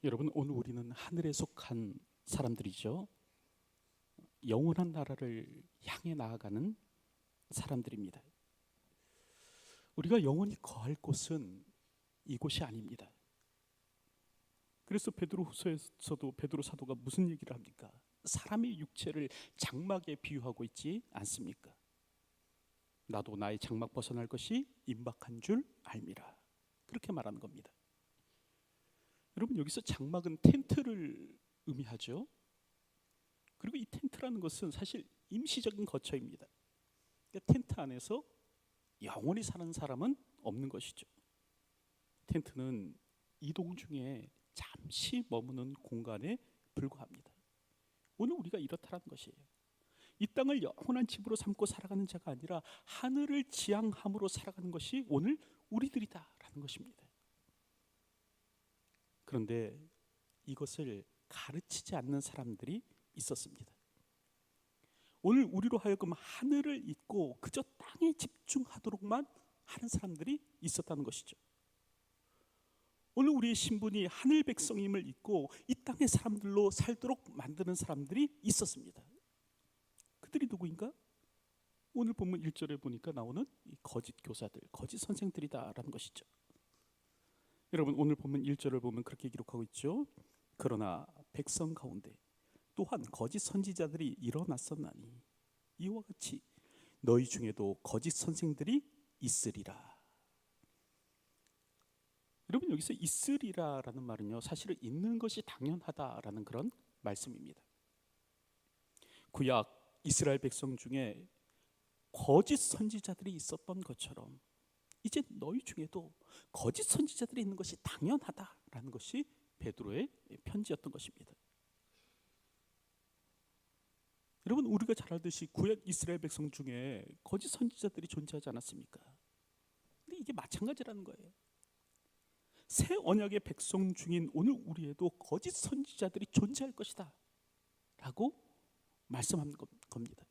여러분, 오늘 우리는 하늘에 속한 사람들이죠. 영원한 나라를 향해 나아가는 사람들입니다. 우리가 영원히 거할 곳은 이곳이 아닙니다. 그래서 베드로후서에서도 베드로 사도가 무슨 얘기를 합니까? 사람의 육체를 장막에 비유하고 있지 않습니까? 나도 나의 장막 벗어날 것이 임박한 줄 알미라, 그렇게 말하는 겁니다. 여러분, 여기서 장막은 텐트를 의미하죠. 그리고 이 텐트라는 것은 사실 임시적인 거처입니다. 그러니까 텐트 안에서 영원히 사는 사람은 없는 것이죠. 텐트는 이동 중에 잠시 머무는 공간에 불과합니다. 오늘 우리가 이렇다는 것이에요. 이 땅을 영원한 집으로 삼고 살아가는 자가 아니라 하늘을 지향함으로 살아가는 것이 오늘 우리들이다라는 것입니다. 그런데 이것을 가르치지 않는 사람들이 있었습니다. 오늘 우리로 하여금 하늘을 잊고 그저 땅에 집중하도록만 하는 사람들이 있었다는 것이죠. 오늘 우리의 신분이 하늘 백성임을 잊고 이 땅의 사람들로 살도록 만드는 사람들이 있었습니다. 그들이 누구인가? 오늘 본문 1절에 보니까 나오는 이 거짓 교사들, 거짓 선생들이다라는 것이죠. 여러분, 오늘 본문 1절을 보면 그렇게 기록하고 있죠. 그러나 백성 가운데 또한 거짓 선지자들이 일어났었나니 이와 같이 너희 중에도 거짓 선생들이 있으리라. 여러분, 여기서 있으리라라는 말은요, 사실은 있는 것이 당연하다라는 그런 말씀입니다. 구약 이스라엘 백성 중에 거짓 선지자들이 있었던 것처럼 이제 너희 중에도 거짓 선지자들이 있는 것이 당연하다라는 것이 베드로의 편지였던 것입니다. 여러분, 우리가 잘 알듯이 구약 이스라엘 백성 중에 거짓 선지자들이 존재하지 않았습니까? 근데 이게 마찬가지라는 거예요. 새 언약의 백성 중인 오늘 우리에도 거짓 선지자들이 존재할 것이다 라고 말씀하는 겁니다.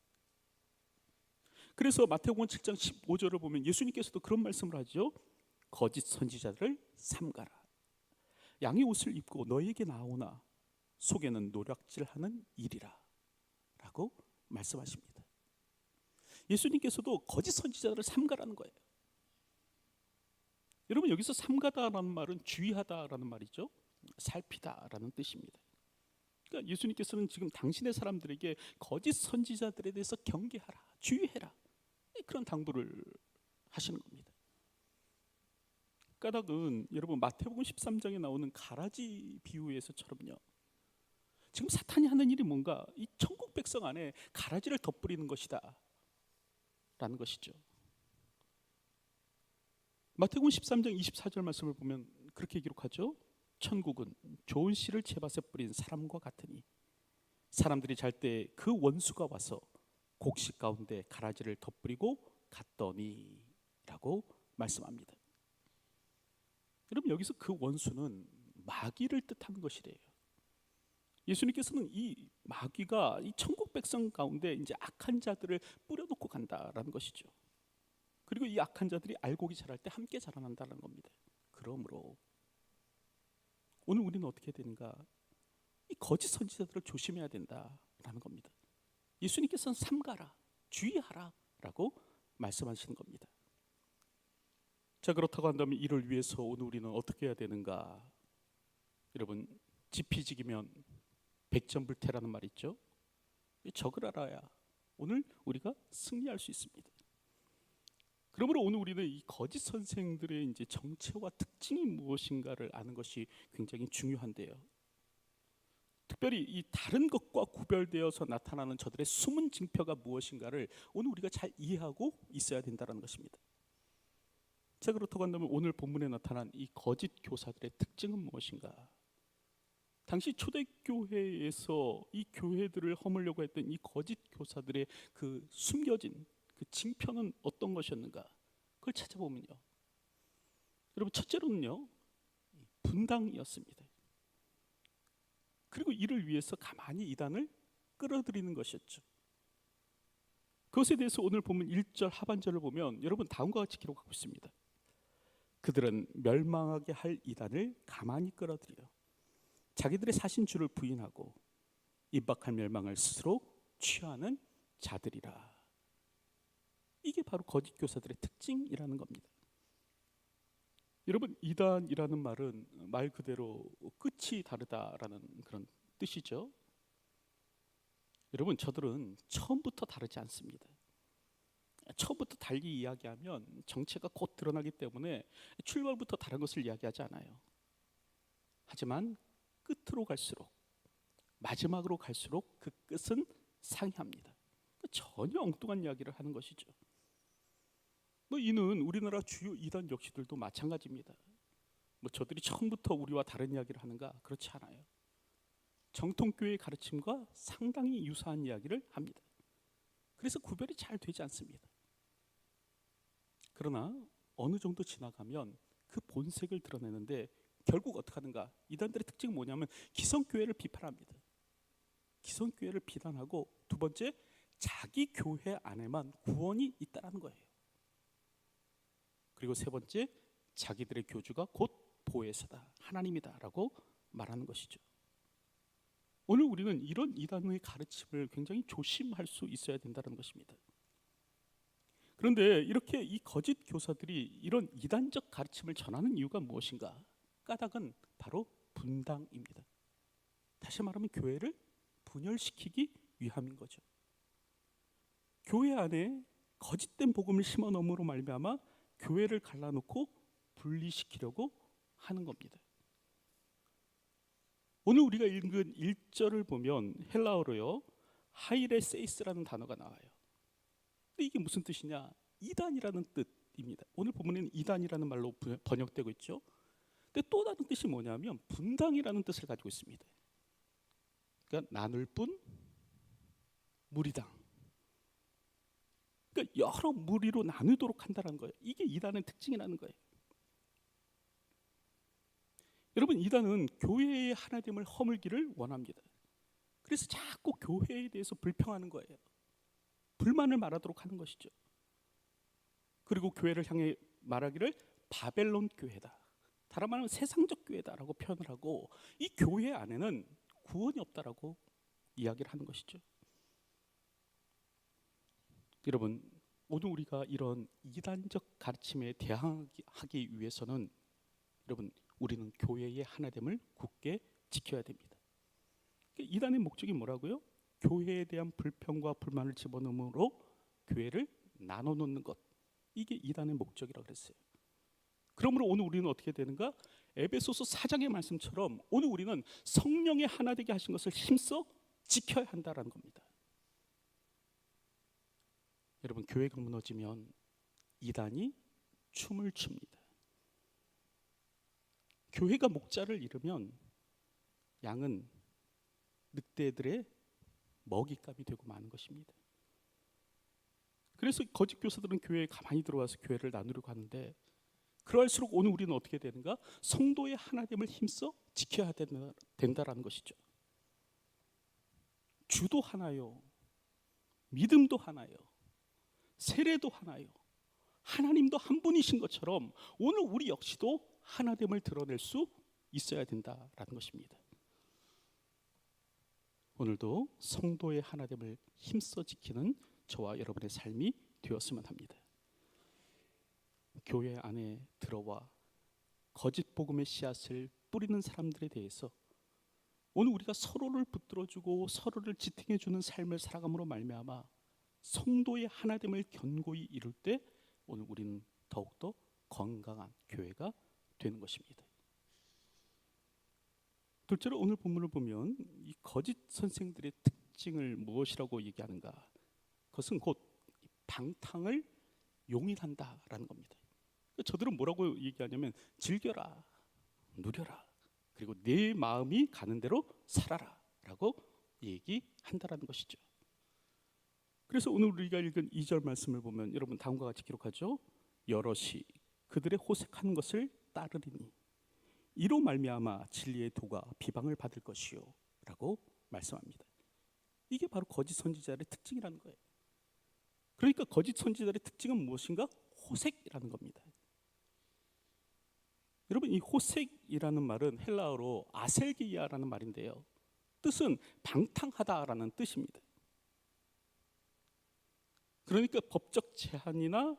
그래서 마태복음 7장 15절을 보면 예수님께서도 그런 말씀을 하죠. 거짓 선지자들을 삼가라. 양의 옷을 입고 너희에게 나오나 속에는 노략질하는 일이라 라고 말씀하십니다. 예수님께서도 거짓 선지자들을 삼가라는 거예요. 여러분, 여기서 삼가다라는 말은 주의하다라는 말이죠. 살피다라는 뜻입니다. 그러니까 예수님께서는 지금 당신의 사람들에게 거짓 선지자들에 대해서 경계하라, 주의해라, 그런 당부를 하시는 겁니다. 까닭은 여러분, 마태복음 13장에 나오는 가라지 비유에서처럼요, 지금 사탄이 하는 일이 뭔가 이 천국 백성 안에 가라지를 덧뿌리는 것이다 라는 것이죠. 마태복음 13장 24절 말씀을 보면 그렇게 기록하죠. 천국은 좋은 씨를 제밭에 뿌린 사람과 같으니 사람들이 잘 때 그 원수가 와서 곡식 가운데 가라지를 덧뿌리고 갔더니 라고 말씀합니다. 여러분, 여기서 그 원수는 마귀를 뜻하는 것이래요. 예수님께서는 이 마귀가 이 천국 백성 가운데 이제 악한 자들을 뿌려놓고 간다라는 것이죠. 그리고 이 악한 자들이 알곡이 자랄 때 함께 자라난다는 겁니다. 그러므로 오늘 우리는 어떻게 되는가? 이 거짓 선지자들을 조심해야 된다라는 겁니다. 예수님께서는 삼가라, 주의하라 라고 말씀하시는 겁니다. 자, 그렇다고 한다면 이를 위해서 오늘 우리는 어떻게 해야 되는가? 여러분, 지피지기면 백전불태라는 말 있죠. 적을 알아야 오늘 우리가 승리할 수 있습니다. 그러므로 오늘 우리는 이 거짓 선생들의 이제 정체와 특징이 무엇인가를 아는 것이 굉장히 중요한데요. 특별히 이 다른 것과 구별되어서 나타나는 저들의 숨은 징표가 무엇인가를 오늘 우리가 잘 이해하고 있어야 된다는 것입니다. 자, 그렇다고 한다면 오늘 본문에 나타난 이 거짓 교사들의 특징은 무엇인가? 당시 초대교회에서 이 교회들을 허물려고 했던 이 거짓 교사들의 그 숨겨진 그 징표는 어떤 것이었는가? 그걸 찾아보면요, 여러분, 첫째로는요, 분당이었습니다. 그리고 이를 위해서 가만히 이단을 끌어들이는 것이었죠. 그것에 대해서 오늘 보면 1절 하반절을 보면 여러분 다음과 같이 기록하고 있습니다. 그들은 멸망하게 할 이단을 가만히 끌어들여 자기들의 사신주를 부인하고 임박할 멸망을 스스로 취하는 자들이라. 이게 바로 거짓 교사들의 특징이라는 겁니다. 여러분, 이단이라는 말은 말 그대로 끝이 다르다라는 그런 뜻이죠. 여러분, 저들은 처음부터 다르지 않습니다. 처음부터 달리 이야기하면 정체가 곧 드러나기 때문에 출발부터 다른 것을 이야기하지 않아요. 하지만 끝으로 갈수록, 마지막으로 갈수록 그 끝은 상이합니다. 전혀 엉뚱한 이야기를 하는 것이죠. 이는 우리나라 주요 이단 역시들도 마찬가지입니다. 저들이 처음부터 우리와 다른 이야기를 하는가? 그렇지 않아요. 정통교회의 가르침과 상당히 유사한 이야기를 합니다. 그래서 구별이 잘 되지 않습니다. 그러나 어느 정도 지나가면 그 본색을 드러내는데 결국 어떻게 하는가? 이단들의 특징은 뭐냐면 기성교회를 비판합니다. 기성교회를 비난하고, 두 번째, 자기 교회 안에만 구원이 있다는 거예요. 그리고 세 번째, 자기들의 교주가 곧 보혜사다, 하나님이다라고 말하는 것이죠. 오늘 우리는 이런 이단의 가르침을 굉장히 조심할 수 있어야 된다는 것입니다. 그런데 이렇게 이 거짓 교사들이 이런 이단적 가르침을 전하는 이유가 무엇인가? 까닭은 바로 분당입니다. 다시 말하면 교회를 분열시키기 위함인 거죠. 교회 안에 거짓된 복음을 심어 넣음으로 말미암아 교회를 갈라놓고 분리시키려고 하는 겁니다. 오늘 우리가 읽은 1절을 보면 헬라어로요, 하이레세이스라는 단어가 나와요. 근데 이게 무슨 뜻이냐? 이단이라는 뜻입니다. 오늘 본문에는 이단이라는 말로 번역되고 있죠. 근데 또 다른 뜻이 뭐냐면 분당이라는 뜻을 가지고 있습니다. 그러니까 나눌 뿐 무리당. 그러니까 여러 무리로 나누도록 한다는 거예요. 이게 이단의 특징이라는 거예요. 여러분, 이단은 교회의 하나됨을 허물기를 원합니다. 그래서 자꾸 교회에 대해서 불평하는 거예요. 불만을 말하도록 하는 것이죠. 그리고 교회를 향해 말하기를 바벨론 교회다, 다른 말하면 세상적 교회다라고 표현을 하고, 이 교회 안에는 구원이 없다라고 이야기를 하는 것이죠. 여러분, 오늘 우리가 이런 이단적 가르침에 대항하기 위해서는 여러분, 우리는 교회의 하나됨을 굳게 지켜야 됩니다. 이단의 목적이 뭐라고요? 교회에 대한 불평과 불만을 집어넣음으로 교회를 나눠놓는 것, 이게 이단의 목적이라고 그랬어요. 그러므로 오늘 우리는 어떻게 되는가? 에베소서 4장의 말씀처럼 오늘 우리는 성령의 하나 되게 하신 것을 힘써 지켜야 한다는 겁니다. 여러분, 교회가 무너지면 이단이 춤을 춥니다. 교회가 목자를 잃으면 양은 늑대들의 먹잇감이 되고 마는 것입니다. 그래서 거짓 교사들은 교회에 가만히 들어와서 교회를 나누려고 하는데, 그럴수록 오늘 우리는 어떻게 되는가? 성도의 하나됨을 힘써 지켜야 된다라는 것이죠. 주도 하나요, 믿음도 하나요, 세례도 하나요, 하나님도 한 분이신 것처럼 오늘 우리 역시도 하나됨을 드러낼 수 있어야 된다라는 것입니다. 오늘도 성도의 하나됨을 힘써 지키는 저와 여러분의 삶이 되었으면 합니다. 교회 안에 들어와 거짓 복음의 씨앗을 뿌리는 사람들에 대해서 오늘 우리가 서로를 붙들어주고 서로를 지탱해주는 삶을 살아감으로 말미암아 성도의 하나됨을 견고히 이룰 때 오늘 우리는 더욱더 건강한 교회가 되는 것입니다. 둘째로 오늘 본문을 보면 이 거짓 선생들의 특징을 무엇이라고 얘기하는가? 그것은 곧 방탕을 용인한다라는 겁니다. 저들은 뭐라고 얘기하냐면 즐겨라, 누려라, 그리고 내 마음이 가는 대로 살아라 라고 얘기한다라는 것이죠. 그래서 오늘 우리가 읽은 2절 말씀을 보면 여러분 다음과 같이 기록하죠. 여럿이 그들의 호색하는 것을 따르리니 이로 말미암아 진리의 도가 비방을 받을 것이요 라고 말씀합니다. 이게 바로 거짓 선지자들의 특징이라는 거예요. 그러니까 거짓 선지자들의 특징은 무엇인가? 호색이라는 겁니다. 여러분, 이 호색이라는 말은 헬라어로 아셀기야라는 말인데요, 뜻은 방탕하다라는 뜻입니다. 그러니까 법적 제한이나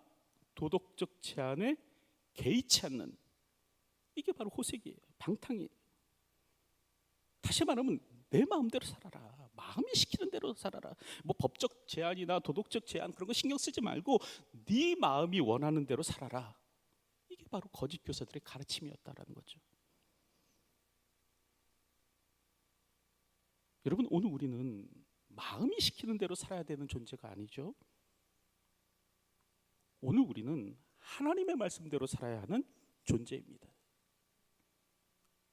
도덕적 제한에 개의치 않는, 이게 바로 호색이에요. 방탕이에요. 다시 말하면 내 마음대로 살아라. 마음이 시키는 대로 살아라. 뭐 법적 제한이나 도덕적 제한 그런 거 신경 쓰지 말고 네 마음이 원하는 대로 살아라. 이게 바로 거짓 교사들의 가르침이었다라는 거죠. 여러분, 오늘 우리는 마음이 시키는 대로 살아야 되는 존재가 아니죠. 오늘 우리는 하나님의 말씀대로 살아야 하는 존재입니다.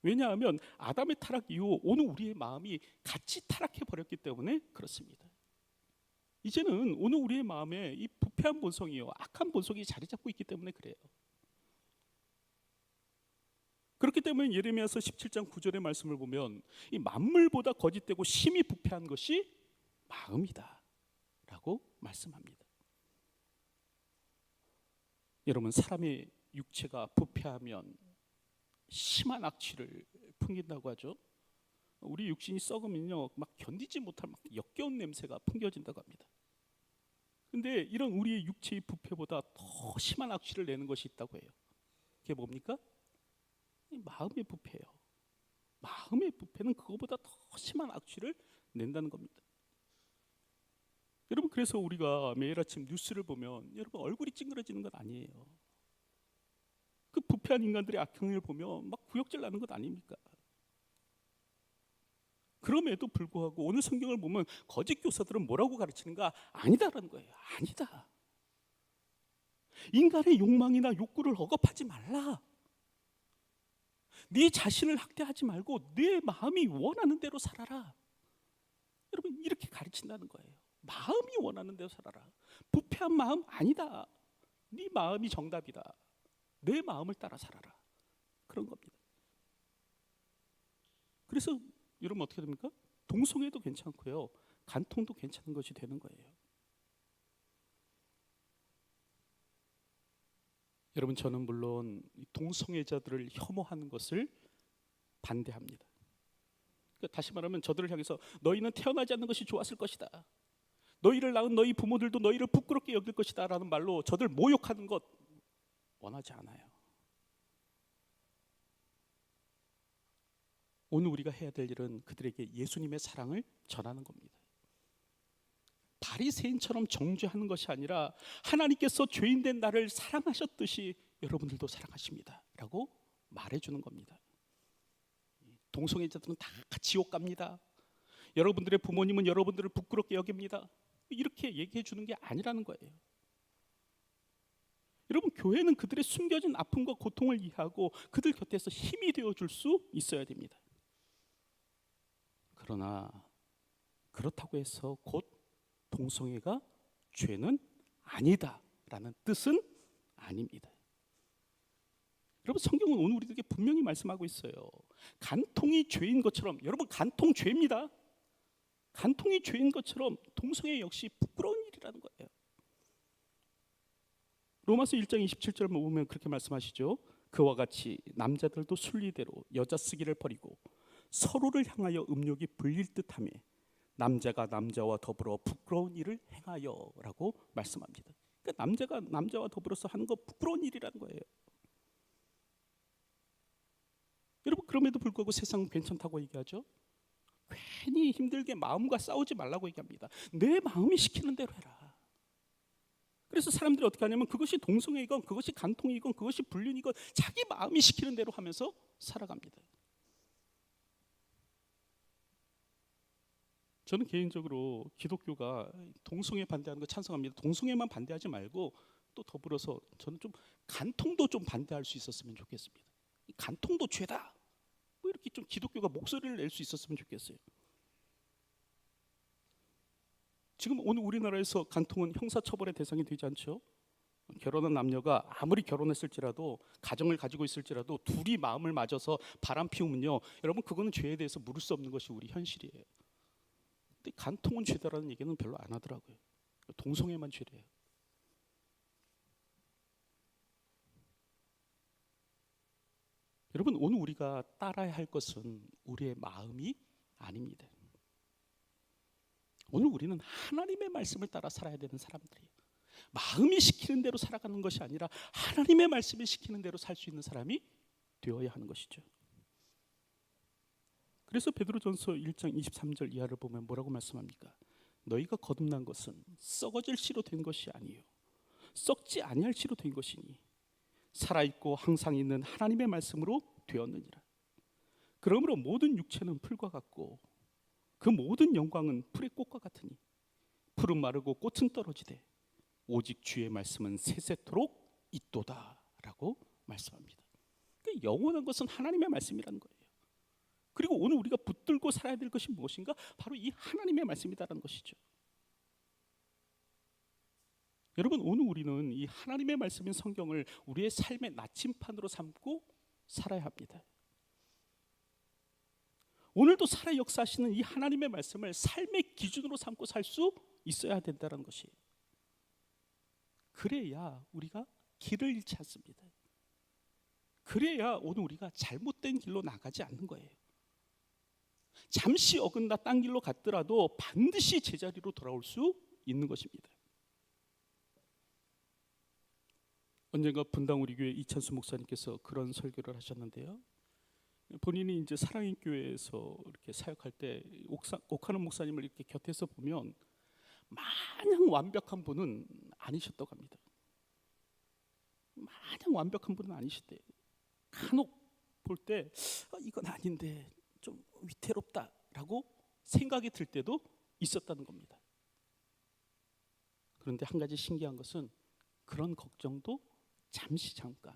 왜냐하면 아담의 타락 이후 오늘 우리의 마음이 같이 타락해 버렸기 때문에 그렇습니다. 이제는 오늘 우리의 마음에 이 부패한 본성이요, 악한 본성이 자리 잡고 있기 때문에 그래요. 그렇기 때문에 예레미야서 17장 9절의 말씀을 보면 이 만물보다 거짓되고 심히 부패한 것이 마음이다 라고 말씀합니다. 여러분, 사람의 육체가 부패하면 심한 악취를 풍긴다고 하죠. 우리 육신이 썩으면요, 막 견디지 못할 막 역겨운 냄새가 풍겨진다고 합니다. 근데 이런 우리의 육체의 부패보다 더 심한 악취를 내는 것이 있다고 해요. 그게 뭡니까? 마음의 부패예요. 마음의 부패는 그거보다 더 심한 악취를 낸다는 겁니다. 여러분, 그래서 우리가 매일 아침 뉴스를 보면 여러분 얼굴이 찡그러지는 건 아니에요. 그 부패한 인간들의 악행을 보면 막 구역질 나는 것 아닙니까? 그럼에도 불구하고 오늘 성경을 보면 거짓 교사들은 뭐라고 가르치는가? 아니다라는 거예요. 아니다. 인간의 욕망이나 욕구를 억압하지 말라. 네 자신을 학대하지 말고 내 마음이 원하는 대로 살아라. 여러분, 이렇게 가르친다는 거예요. 마음이 원하는 대로 살아라. 부패한 마음 아니다. 네 마음이 정답이다. 내 마음을 따라 살아라. 그런 겁니다. 그래서 여러분 어떻게 됩니까? 동성애도 괜찮고요, 간통도 괜찮은 것이 되는 거예요. 여러분, 저는 물론 동성애자들을 혐오하는 것을 반대합니다. 그러니까 다시 말하면 저들을 향해서 너희는 태어나지 않는 것이 좋았을 것이다, 너희를 낳은 너희 부모들도 너희를 부끄럽게 여길 것이다 라는 말로 저들 모욕하는 것 원하지 않아요. 오늘 우리가 해야 될 일은 그들에게 예수님의 사랑을 전하는 겁니다. 바리새인처럼 정죄하는 것이 아니라 하나님께서 죄인된 나를 사랑하셨듯이 여러분들도 사랑하십니다 라고 말해주는 겁니다. 동성애자들은 다 지옥 갑니다. 여러분들의 부모님은 여러분들을 부끄럽게 여깁니다. 이렇게 얘기해 주는 게 아니라는 거예요. 여러분, 교회는 그들의 숨겨진 아픔과 고통을 이해하고 그들 곁에서 힘이 되어줄 수 있어야 됩니다. 그러나 그렇다고 해서 곧 동성애가 죄는 아니다라는 뜻은 아닙니다. 여러분, 성경은 오늘 우리들에게 분명히 말씀하고 있어요. 간통이 죄인 것처럼, 여러분 간통 죄입니다. 간통이 죄인 것처럼 동성애 역시 부끄러운 일이라는 거예요. 로마서 1장 27절 보면 그렇게 말씀하시죠. 그와 같이 남자들도 순리대로 여자 쓰기를 버리고 서로를 향하여 음욕이 불릴 듯하며 남자가 남자와 더불어 부끄러운 일을 행하여라고 말씀합니다. 그러니까 남자가 남자와 더불어서 하는 거 부끄러운 일이라는 거예요. 여러분, 그럼에도 불구하고 세상은 괜찮다고 얘기하죠. 괜히 힘들게 마음과 싸우지 말라고 얘기합니다. 내 마음이 시키는 대로 해라. 그래서 사람들이 어떻게 하냐면 그것이 동성애이건 그것이 간통이건 그것이 불륜이건 자기 마음이 시키는 대로 하면서 살아갑니다. 저는 개인적으로 기독교가 동성애 반대하는 거 찬성합니다. 동성애만 반대하지 말고 또 더불어서 저는 좀 간통도 좀 반대할 수 있었으면 좋겠습니다. 간통도 죄다. 뭐 이렇게 좀 기독교가 목소리를 낼 수 있었으면 좋겠어요. 지금 오늘 우리나라에서 간통은 형사처벌의 대상이 되지 않죠. 결혼한 남녀가 아무리 결혼했을지라도 가정을 가지고 있을지라도 둘이 마음을 맞아서 바람 피우면요, 여러분 그거는 죄에 대해서 물을 수 없는 것이 우리 현실이에요. 근데 간통은 죄다라는 얘기는 별로 안 하더라고요. 동성애만 죄래요. 여러분, 오늘 우리가 따라야 할 것은 우리의 마음이 아닙니다. 오늘 우리는 하나님의 말씀을 따라 살아야 되는 사람들이에요. 마음이 시키는 대로 살아가는 것이 아니라 하나님의 말씀이 시키는 대로 살 수 있는 사람이 되어야 하는 것이죠. 그래서 베드로전서 1장 23절 이하를 보면 뭐라고 말씀합니까? 너희가 거듭난 것은 썩어질 씨로 된 것이 아니요 썩지 아니할 씨로 된 것이니 살아있고 항상 있는 하나님의 말씀으로 되었느니라. 그러므로 모든 육체는 풀과 같고 그 모든 영광은 풀의 꽃과 같으니 풀은 마르고 꽃은 떨어지되 오직 주의 말씀은 세세토록 있도다 라고 말씀합니다. 그러니까 영원한 것은 하나님의 말씀이라는 거예요. 그리고 오늘 우리가 붙들고 살아야 될 것이 무엇인가? 바로 이 하나님의 말씀이다라는 것이죠. 여러분, 오늘 우리는 이 하나님의 말씀인 성경을 우리의 삶의 나침판으로 삼고 살아야 합니다. 오늘도 살아 역사하시는 이 하나님의 말씀을 삶의 기준으로 삼고 살 수 있어야 된다는 것이에요. 그래야 우리가 길을 잃지 않습니다. 그래야 오늘 우리가 잘못된 길로 나가지 않는 거예요. 잠시 어긋나 딴 길로 갔더라도 반드시 제자리로 돌아올 수 있는 것입니다. 언젠가 분당 우리 교회 이찬수 목사님께서 그런 설교를 하셨는데요. 본인이 이제 사랑의 교회에서 이렇게 사역할 때 옥하는 목사님을 이렇게 곁에서 보면 마냥 완벽한 분은 아니셨다고 합니다. 마냥 완벽한 분은 아니시대요. 간혹 볼 때 이건 아닌데 좀 위태롭다라고 생각이 들 때도 있었다는 겁니다. 그런데 한 가지 신기한 것은 그런 걱정도 잠깐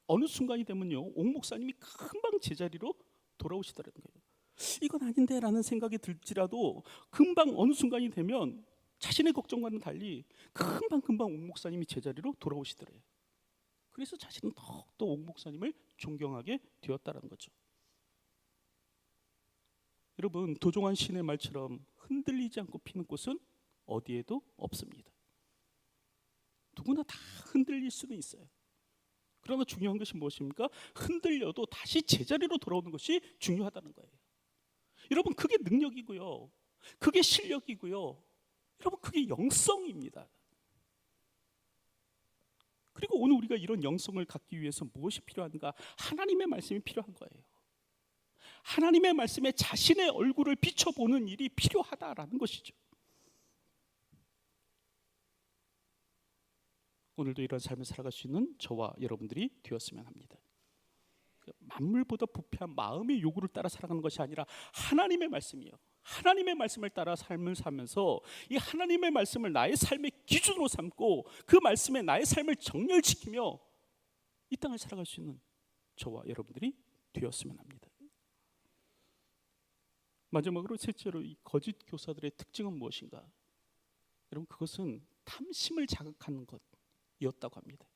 어느 순간이 되면요 옥 목사님이 금방 제자리로 돌아오시더라는 거예요. 이건 아닌데 라는 생각이 들지라도 금방 어느 순간이 되면 자신의 걱정과는 달리 금방 옥 목사님이 제자리로 돌아오시더래요. 그래서 자신은 더욱더 옥 목사님을 존경하게 되었다는 거죠. 여러분, 도종환 시인의 말처럼 흔들리지 않고 피는 꽃은 어디에도 없습니다. 누구나 다 흔들릴 수는 있어요. 그러나 중요한 것이 무엇입니까? 흔들려도 다시 제자리로 돌아오는 것이 중요하다는 거예요. 여러분, 그게 능력이고요, 그게 실력이고요, 여러분 그게 영성입니다. 그리고 오늘 우리가 이런 영성을 갖기 위해서 무엇이 필요한가? 하나님의 말씀이 필요한 거예요. 하나님의 말씀에 자신의 얼굴을 비춰보는 일이 필요하다라는 것이죠. 오늘도 이런 삶을 살아갈 수 있는 저와 여러분들이 되었으면 합니다. 만물보다 부패한 마음의 요구를 따라 살아가는 것이 아니라 하나님의 말씀이요, 하나님의 말씀을 따라 삶을 살면서 이 하나님의 말씀을 나의 삶의 기준으로 삼고 그 말씀에 나의 삶을 정렬시키며 이 땅을 살아갈 수 있는 저와 여러분들이 되었으면 합니다. 마지막으로 셋째로 이 거짓 교사들의 특징은 무엇인가? 여러분, 그것은 탐심을 자극하는 것이었다고 합니다.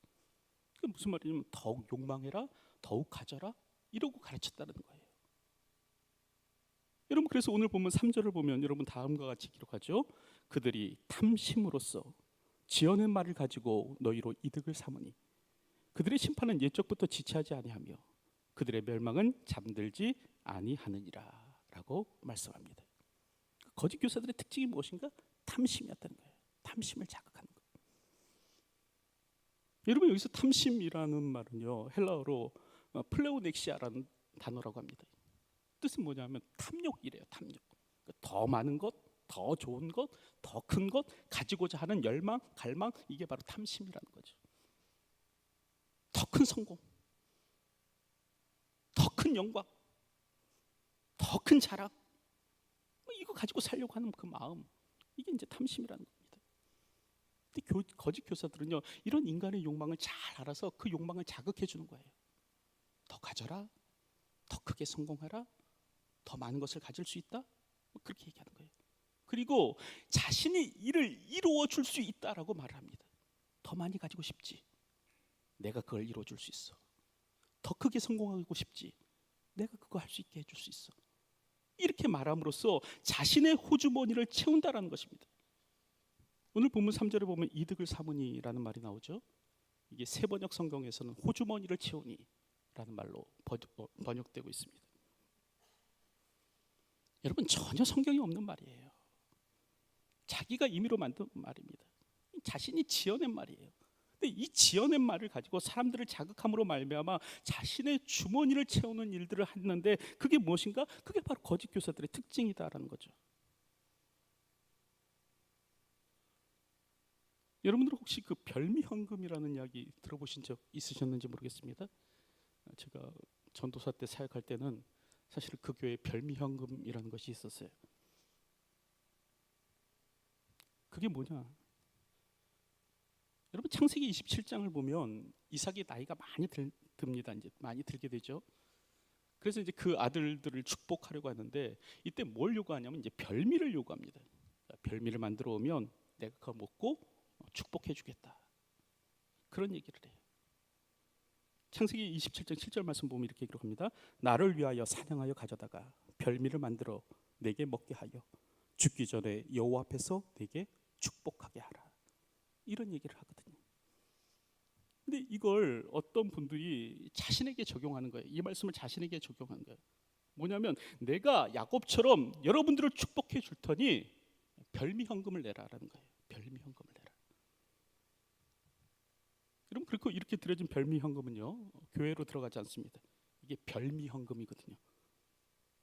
그게 무슨 말이냐면 더욱 욕망해라, 더욱 가져라 이러고 가르쳤다는 거예요. 여러분, 그래서 오늘 보면 3절을 보면 여러분 다음과 같이 기록하죠. 그들이 탐심으로써 지어낸 말을 가지고 너희로 이득을 삼으니 그들의 심판은 옛적부터 지체하지 아니하며 그들의 멸망은 잠들지 아니하느니라 라고 말씀합니다. 거짓 교사들의 특징이 무엇인가? 탐심이었다는 거예요. 탐심을 자극하는 거예요. 여러분, 여기서 탐심이라는 말은요 헬라어로 플레오넥시아라는 단어라고 합니다. 뜻은 뭐냐면 탐욕이래요. 탐욕. 더 많은 것, 더 좋은 것, 더 큰 것 가지고자 하는 열망, 갈망, 이게 바로 탐심이라는 거죠. 더 큰 성공, 더 큰 영광, 더 큰 자랑, 이거 가지고 살려고 하는 그 마음, 이게 이제 탐심이라는 겁니다. 근데 거짓 교사들은요 이런 인간의 욕망을 잘 알아서 그 욕망을 자극해 주는 거예요. 더 가져라, 더 크게 성공하라, 더 많은 것을 가질 수 있다, 그렇게 얘기하는 거예요. 그리고 자신이 이를 이루어 줄 수 있다라고 말을 합니다. 더 많이 가지고 싶지, 내가 그걸 이루어 줄 수 있어. 더 크게 성공하고 싶지, 내가 그거 할 수 있게 해줄 수 있어. 이렇게 말함으로써 자신의 호주머니를 채운다라는 것입니다. 오늘 본문 3절에 보면 이득을 삼으니라는 말이 나오죠. 이게 세번역 성경에서는 호주머니를 채우니, 말로 번역되고 있습니다. 여러분, 전혀 성경이 없는 말이에요. 자기가 임의로 만든 말입니다. 자신이 지어낸 말이에요. 근데 이 지어낸 말을 가지고 사람들을 자극함으로 말미암아 자신의 주머니를 채우는 일들을 했는데, 그게 무엇인가? 그게 바로 거짓 교사들의 특징이다라는 거죠. 여러분들 혹시 그 별미현금이라는 이야기 들어보신 적 있으셨는지 모르겠습니다. 제가 전도사 때 사역할 때는 사실 그 교회에 별미현금이라는 것이 있었어요. 그게 뭐냐? 여러분, 창세기 27장을 보면 이삭이 나이가 많이 듭니다. 이제 많이 들게 되죠. 그래서 이제 그 아들들을 축복하려고 하는데, 이때 뭘 요구하냐면 이제 별미를 요구합니다. 별미를 만들어 오면 내가 그거 먹고 축복해 주겠다, 그런 얘기를 해요. 창세기 27장 7절 말씀 보면 이렇게 기록합니다. 나를 위하여 사냥하여 가져다가 별미를 만들어 내게 먹게 하여 죽기 전에 여호와 앞에서 내게 축복하게 하라, 이런 얘기를 하거든요. 근데 이걸 어떤 분들이 자신에게 적용하는 거예요. 이 말씀을 자신에게 적용하는 거예요. 뭐냐면, 내가 야곱처럼 여러분들을 축복해 줄 테니 별미 현금을 내라라는 거예요. 별미 현금을 내라. 여러분, 그리고 이렇게 드려진 별미 현금은요, 교회로 들어가지 않습니다. 이게 별미 현금이거든요.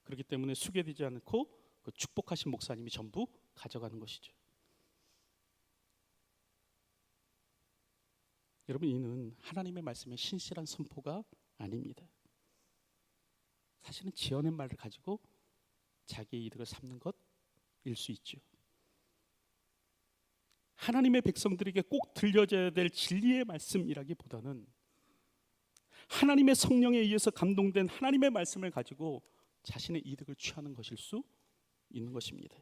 그렇기 때문에 수개되지 않고 그 축복하신 목사님이 전부 가져가는 것이죠. 여러분, 이는 하나님의 말씀의 신실한 선포가 아닙니다. 사실은 지어낸 말을 가지고 자기의 이득을 삼는 것일 수 있죠. 하나님의 백성들에게 꼭 들려져야 될 진리의 말씀이라기보다는 하나님의 성령에 의해서 감동된 하나님의 말씀을 가지고 자신의 이득을 취하는 것일 수 있는 것입니다.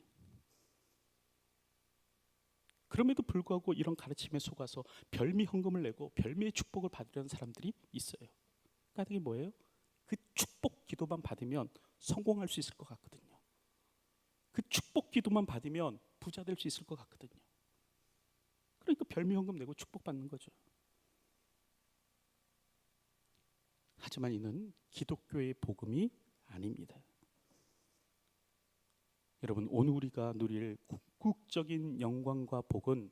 그럼에도 불구하고 이런 가르침에 속아서 별미 헌금을 내고 별미의 축복을 받으려는 사람들이 있어요. 까닭이 뭐예요? 그 축복 기도만 받으면 성공할 수 있을 것 같거든요. 그 축복 기도만 받으면 부자 될 수 있을 것 같거든요. 그러니까 별미 헌금 내고 축복받는 거죠. 하지만 이는 기독교의 복음이 아닙니다. 여러분, 오늘 우리가 누릴 궁극적인 영광과 복은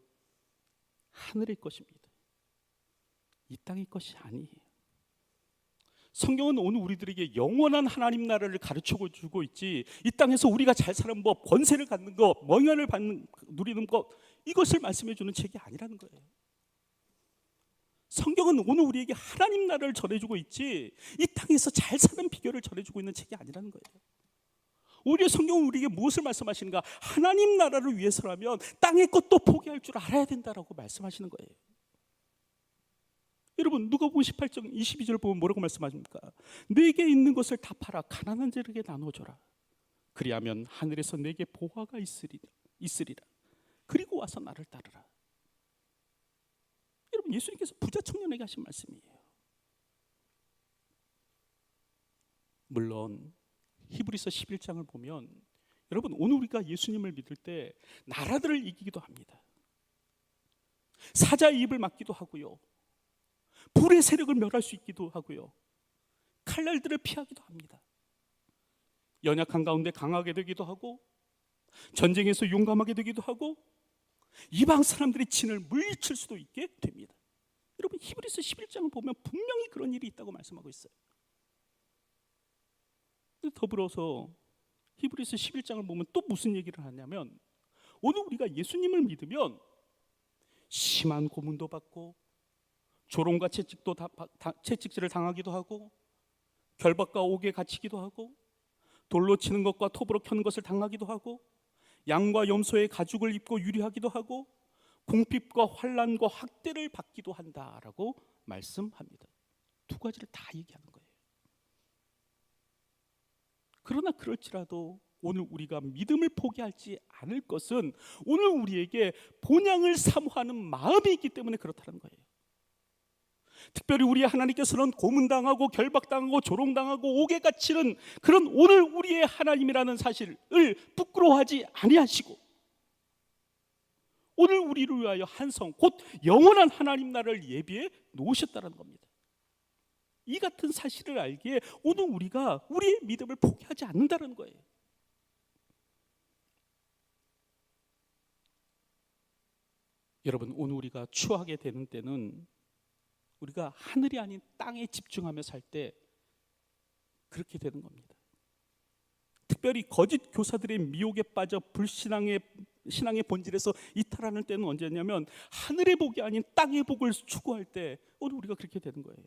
하늘의 것입니다. 이 땅의 것이 아니에요. 성경은 오늘 우리들에게 영원한 하나님 나라를 가르쳐 주고 있지, 이 땅에서 우리가 잘 사는 법, 권세를 갖는 것, 명예를 누리는 것, 이것을 말씀해 주는 책이 아니라는 거예요. 성경은 오늘 우리에게 하나님 나라를 전해주고 있지, 이 땅에서 잘 사는 비결을 전해주고 있는 책이 아니라는 거예요. 오히려 성경은 우리에게 무엇을 말씀하시는가? 하나님 나라를 위해서라면 땅의 것도 포기할 줄 알아야 된다라고 말씀하시는 거예요. 여러분, 누가복음 18장 22절 보면 뭐라고 말씀하십니까? 내게 있는 것을 다 팔아 가난한 자에게 나눠줘라. 그리하면 하늘에서 내게 보화가 있으리라. 그리고 와서 나를 따르라. 여러분, 예수님께서 부자 청년에게 하신 말씀이에요. 물론 히브리서 11장을 보면, 여러분, 오늘 우리가 예수님을 믿을 때 나라들을 이기기도 합니다. 사자의 입을 막기도 하고요, 불의 세력을 멸할 수 있기도 하고요, 칼날들을 피하기도 합니다. 연약한 가운데 강하게 되기도 하고, 전쟁에서 용감하게 되기도 하고, 이방 사람들의 진을 물리칠 수도 있게 됩니다. 여러분, 히브리서 11장을 보면 분명히 그런 일이 있다고 말씀하고 있어요. 더불어서 히브리서 11장을 보면 또 무슨 얘기를 하냐면, 오늘 우리가 예수님을 믿으면 심한 고문도 받고 조롱과 채찍질을 당하기도 하고, 결박과 옥에 갇히기도 하고, 돌로 치는 것과 톱으로 켜는 것을 당하기도 하고, 양과 염소의 가죽을 입고 유리하기도 하고, 궁핍과 환난과 학대를 받기도 한다라고 말씀합니다. 두 가지를 다 얘기하는 거예요. 그러나 그럴지라도 오늘 우리가 믿음을 포기하지 않을 것은 오늘 우리에게 본향을 사모하는 마음이 있기 때문에 그렇다는 거예요. 특별히 우리 하나님께서는 고문당하고 결박당하고 조롱당하고 옥에 갇히는 그런 오늘 우리의 하나님이라는 사실을 부끄러워하지 아니하시고, 오늘 우리를 위하여 한성 곧 영원한 하나님 나라를 예비해 놓으셨다는 겁니다. 이 같은 사실을 알기에 오늘 우리가 우리의 믿음을 포기하지 않는다는 거예요. 여러분, 오늘 우리가 추하게 되는 때는 우리가 하늘이 아닌 땅에 집중하며 살 때 그렇게 되는 겁니다. 특별히 거짓 교사들의 미혹에 빠져 신앙의 본질에서 이탈하는 때는 언제냐면 하늘의 복이 아닌 땅의 복을 추구할 때 오늘 우리가 그렇게 되는 거예요.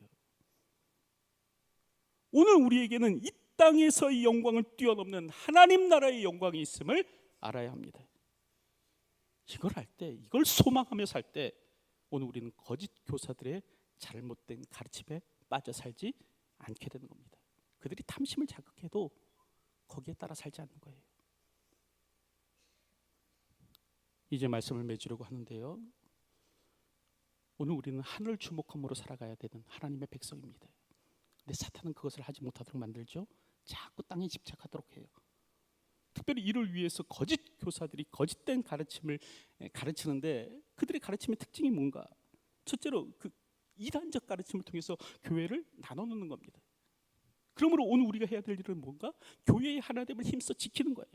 오늘 우리에게는 이 땅에서의 영광을 뛰어넘는 하나님 나라의 영광이 있음을 알아야 합니다. 이걸 알 때, 이걸 소망하며 살 때 오늘 우리는 거짓 교사들의 잘못된 가르침에 빠져 살지 않게 되는 겁니다. 그들이 탐심을 자극해도 거기에 따라 살지 않는 거예요. 이제 말씀을 맺으려고 하는데요, 오늘 우리는 하늘을 주목함으로 살아가야 되는 하나님의 백성입니다. 근데 사탄은 그것을 하지 못하도록 만들죠. 자꾸 땅에 집착하도록 해요. 특별히 이를 위해서 거짓 교사들이 거짓된 가르침을 가르치는데 그들의 가르침의 특징이 뭔가? 첫째로 그 이단적 가르침을 통해서 교회를 나눠놓는 겁니다. 그러므로 오늘 우리가 해야 될 일은 뭔가? 교회의 하나됨을 힘써 지키는 거예요.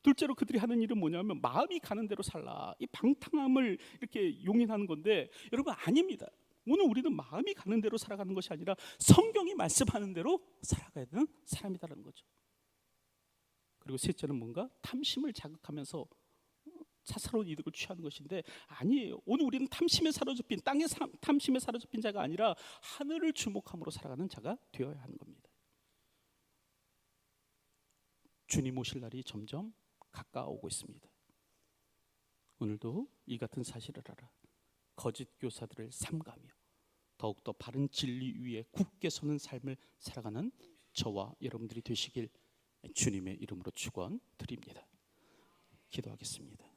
둘째로 그들이 하는 일은 뭐냐면 마음이 가는 대로 살라, 이 방탕함을 이렇게 용인하는 건데 여러분, 아닙니다. 오늘 우리는 마음이 가는 대로 살아가는 것이 아니라 성경이 말씀하는 대로 살아가야 되는 사람이다라는 거죠. 그리고 셋째는 뭔가? 탐심을 자극하면서 사사로운 이득을 취하는 것인데 아니에요. 오늘 우리는 탐심에 사로잡힌, 땅의 탐심에 사로잡힌 자가 아니라 하늘을 주목함으로 살아가는 자가 되어야 하는 겁니다. 주님 오실 날이 점점 가까워오고 있습니다. 오늘도 이 같은 사실을 알아 거짓 교사들을 삼가며 더욱더 바른 진리 위에 굳게 서는 삶을 살아가는 저와 여러분들이 되시길 주님의 이름으로 축원드립니다. 기도하겠습니다.